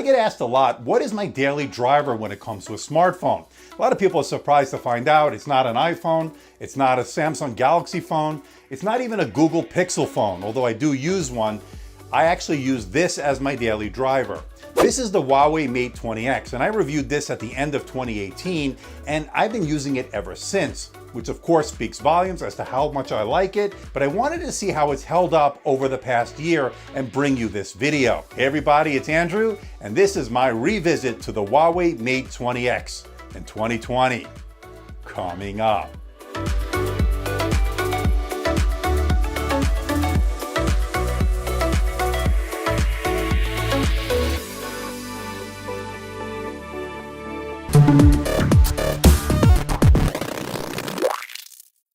I get asked a lot, what is my daily driver when it comes to a smartphone? A lot of people are surprised to find out it's not an iPhone, it's not a Samsung Galaxy phone, it's not even a Google Pixel phone, although I do use one. I actually use this as my daily driver. This is the Huawei Mate 20X, and I reviewed this at the end of 2018, and I've been using it ever since, which of course speaks volumes as to how much I like it, but I wanted to see how it's held up over the past year and bring you this video. Hey everybody, it's Andrew, and this is my revisit to the Huawei Mate 20X in 2020. Coming up.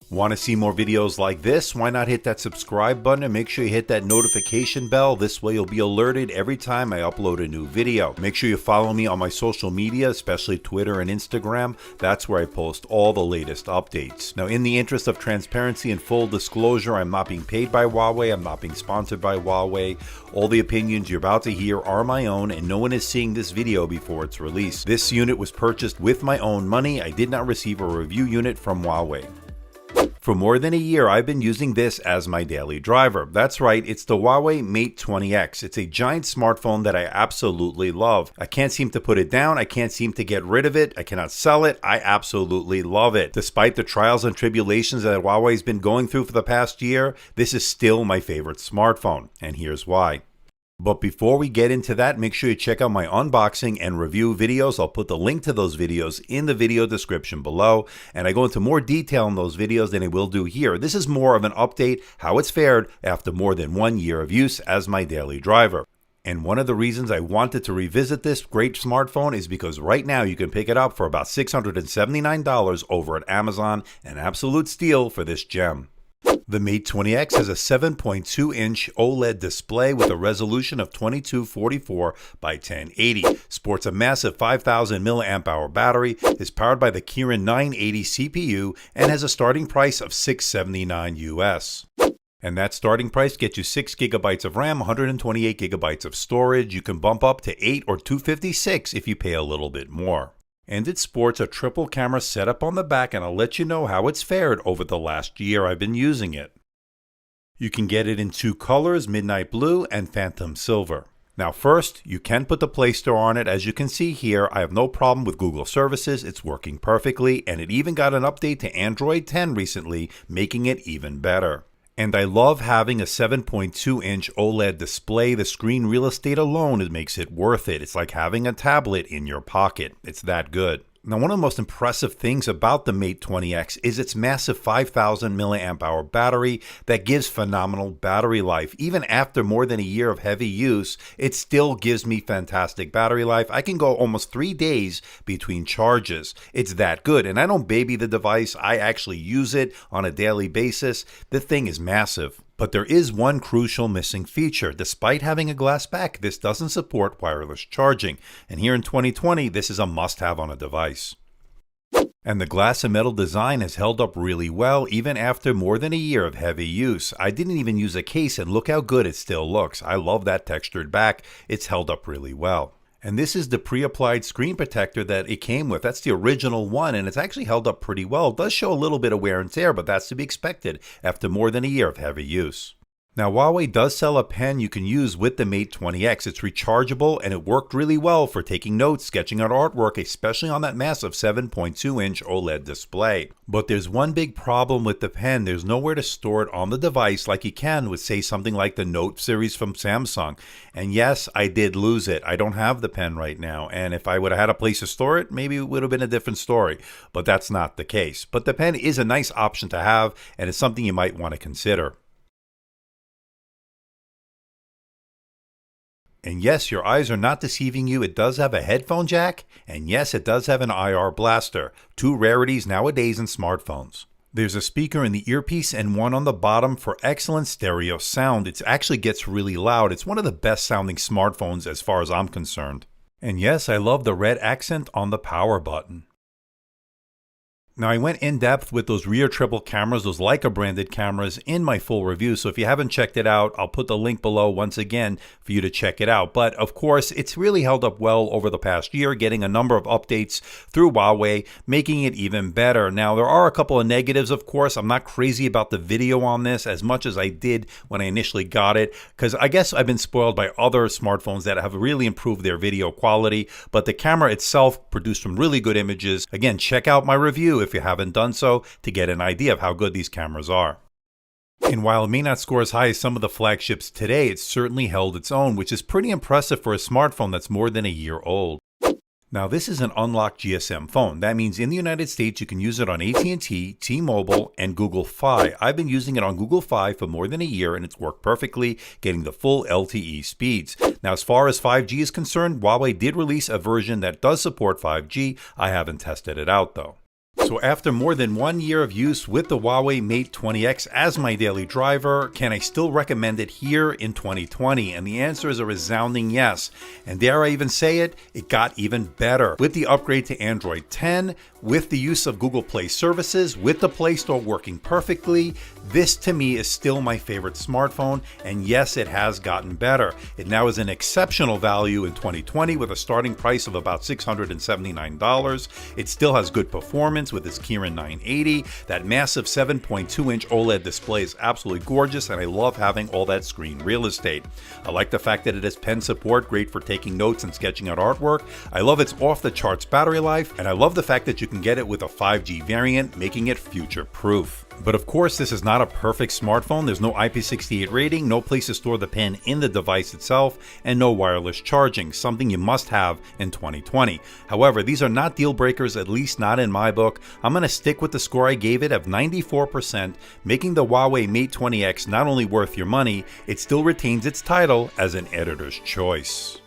Want to see more videos like this? Why not hit that subscribe button and make sure you hit that notification bell. This way you'll be alerted every time I upload a new video. Make sure you follow me on my social media, especially Twitter and Instagram. That's where I post all the latest updates. Now, in the interest of transparency and full disclosure, I'm not being paid by Huawei. I'm not being sponsored by Huawei. All the opinions you're about to hear are my own, and no one is seeing this video before it's released. This unit was purchased with my own money. I did not receive a review unit from Huawei. For more than a year, I've been using this as my daily driver. That's right, it's the Huawei Mate 20X. It's a giant smartphone that I absolutely love. I can't seem to put it down. I can't seem to get rid of it. I cannot sell it. I absolutely love it. Despite the trials and tribulations that Huawei's been going through for the past year, this is still my favorite smartphone. And here's why. But before we get into that, make sure you check out my unboxing and review videos. I'll put the link to those videos in the video description below, and I go into more detail in those videos than I will do here. This is more of an update, how it's fared after more than 1 year of use as my daily driver. And one of the reasons I wanted to revisit this great smartphone is because right now you can pick it up for about $679 over at Amazon, an absolute steal for this gem. The Mate 20X has a 7.2-inch OLED display with a resolution of 2244 by 1080, sports a massive 5000 mAh battery, is powered by the Kirin 980 CPU, and has a starting price of $679 US. And that starting price gets you 6 GB of RAM, 128 GB of storage. You can bump up to 8 or 256 if you pay a little bit more. And it sports a triple camera setup on the back, and I'll let you know how it's fared over the last year I've been using it. You can get it in 2 colors, Midnight Blue and Phantom Silver. Now first, you can put the Play Store on it. As you can see here, I have no problem with Google services. It's working perfectly, and it even got an update to Android 10 recently, making it even better. And I love having a 7.2-inch OLED display. The screen real estate alone makes it worth it. It's like having a tablet in your pocket. It's that good. Now, one of the most impressive things about the Mate 20X is its massive 5000 mAh battery that gives phenomenal battery life. Even after more than a year of heavy use, it still gives me fantastic battery life. I can go almost 3 days between charges. It's that good. And I don't baby the device. I actually use it on a daily basis. The thing is massive. But there is one crucial missing feature. Despite having a glass back, this doesn't support wireless charging. And here in 2020, this is a must-have on a device. And the glass and metal design has held up really well, even after more than a year of heavy use. I didn't even use a case, and look how good it still looks. I love that textured back. It's held up really well. And this is the pre-applied screen protector that it came with. That's the original one, and it's actually held up pretty well. It does show a little bit of wear and tear, but that's to be expected after more than a year of heavy use. Now, Huawei does sell a pen you can use with the Mate 20X. It's rechargeable, and it worked really well for taking notes, sketching out artwork, especially on that massive 7.2-inch OLED display. But there's one big problem with the pen. There's nowhere to store it on the device like you can with, say, something like the Note series from Samsung. And yes, I did lose it. I don't have the pen right now, and if I would have had a place to store it, maybe it would have been a different story. But that's not the case. But the pen is a nice option to have, and it's something you might want to consider. And yes, your eyes are not deceiving you. It does have a headphone jack, and yes, it does have an IR blaster. 2 rarities nowadays in smartphones. There's a speaker in the earpiece and one on the bottom for excellent stereo sound. It actually gets really loud. It's one of the best sounding smartphones as far as I'm concerned. And yes, I love the red accent on the power button. Now, I went in depth with those rear triple cameras, those Leica branded cameras, in my full review. So if you haven't checked it out, I'll put the link below once again for you to check it out. But of course, it's really held up well over the past year, getting a number of updates through Huawei, making it even better. Now, there are a couple of negatives, of course. I'm not crazy about the video on this as much as I did when I initially got it, because I guess I've been spoiled by other smartphones that have really improved their video quality. But the camera itself produced some really good images. Again, check out my review if you haven't done so to get an idea of how good these cameras are. And while it may not score as high as some of the flagships today, it certainly held its own, which is pretty impressive for a smartphone that's more than a year old. Now, this is an unlocked GSM phone. That means in the United States, you can use it on AT&T, T-Mobile, and Google Fi. I've been using it on Google Fi for more than a year, and it's worked perfectly, getting the full LTE speeds. Now, as far as 5G is concerned, Huawei did release a version that does support 5G. I haven't tested it out, though. So after more than 1 year of use with the Huawei Mate 20X as my daily driver, can I still recommend it here in 2020? And the answer is a resounding yes. And dare I even say it, it got even better. With the upgrade to Android 10, with the use of Google Play services, with the Play Store working perfectly, this to me is still my favorite smartphone. And yes, it has gotten better. It now is an exceptional value in 2020 with a starting price of about $679. It still has good performance with its Kirin 980. That massive 7.2-inch OLED display is absolutely gorgeous, and I love having all that screen real estate. I like the fact that it has pen support, great for taking notes and sketching out artwork. I love its off-the-charts battery life, and I love the fact that you can get it with a 5G variant, making it future-proof. But of course, this is not a perfect smartphone. There's no IP68 rating, no place to store the pen in the device itself, and no wireless charging, something you must have in 2020. However, these are not deal breakers, at least not in my book. I'm going to stick with the score I gave it of 94%, making the Huawei Mate 20X not only worth your money, it still retains its title as an editor's choice.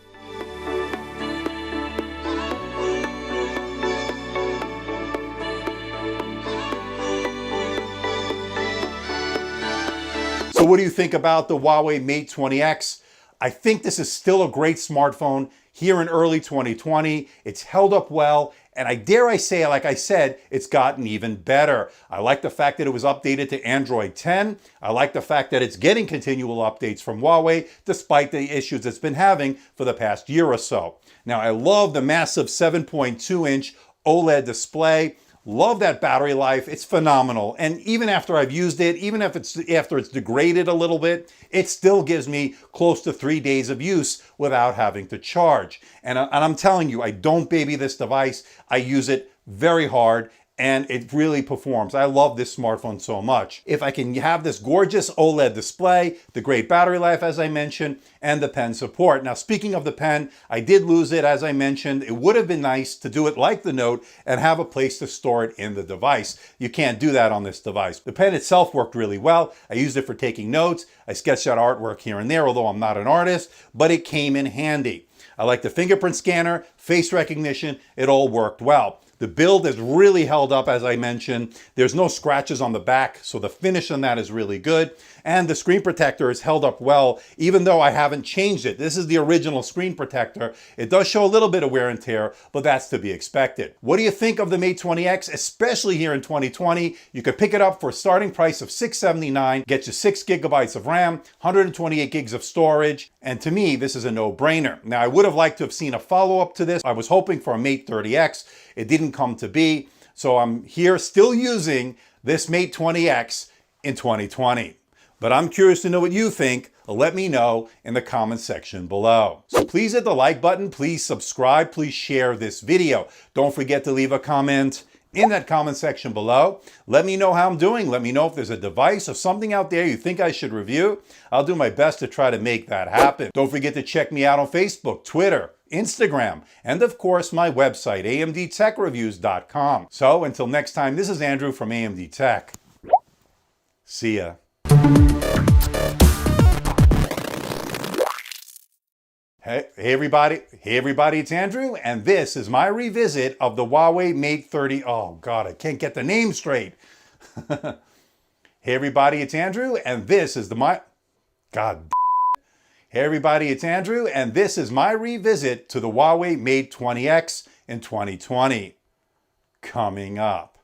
So what do you think about the Huawei Mate 20X? I think this is still a great smartphone here in early 2020. It's held up well, and I dare I say, like I said, it's gotten even better. I like the fact that it was updated to Android 10. I like the fact that it's getting continual updates from Huawei, despite the issues it's been having for the past year or so. Now, I love the massive 7.2-inch OLED display. Love that battery life. It's phenomenal. And even after I've used it, even if after it's degraded a little bit, it still gives me close to 3 days of use without having to charge. And I'm telling you, I don't baby this device. I use it very hard, and it really performs. I love this smartphone so much. If I can have this gorgeous OLED display, the great battery life, as I mentioned, and the pen support. Now, speaking of the pen, I did lose it, as I mentioned. It would have been nice to do it like the Note and have a place to store it in the device. You can't do that on this device. The pen itself worked really well. I used it for taking notes. I sketched out artwork here and there, although I'm not an artist, but it came in handy. I like the fingerprint scanner, face recognition, it all worked well. The build is really held up, as I mentioned. There's no scratches on the back, so the finish on that is really good. And the screen protector is held up well, even though I haven't changed it. This is the original screen protector. It does show a little bit of wear and tear, but that's to be expected. What do you think of the Mate 20X, especially here in 2020? You could pick it up for a starting price of $679, get you 6 gigabytes of RAM, 128 gigs of storage, and to me, this is a no-brainer. Now, I would have liked to have seen a follow-up to this. I was hoping for a Mate 30X. It didn't come to be, so I'm here still using this Mate 20X in 2020. But I'm curious to know what you think. Let me know in the comment section below. So please hit the like button, please subscribe, please share this video. Don't forget to leave a comment in that comment section below. Let me know how I'm doing. Let me know if there's a device or something out there you think I should review. I'll do my best to try to make that happen. Don't forget to check me out on Facebook, Twitter, Instagram, and of course my website, amdtechreviews.com. So until next time, this is Andrew from AMD Tech. See ya. Hey everybody, it's Andrew, and this is my revisit of the Huawei Mate 30. Oh God, I can't get the name straight. Hey everybody, it's Andrew, and this is Hey everybody, it's Andrew, and this is my revisit to the Huawei Mate 20X in 2020. Coming up.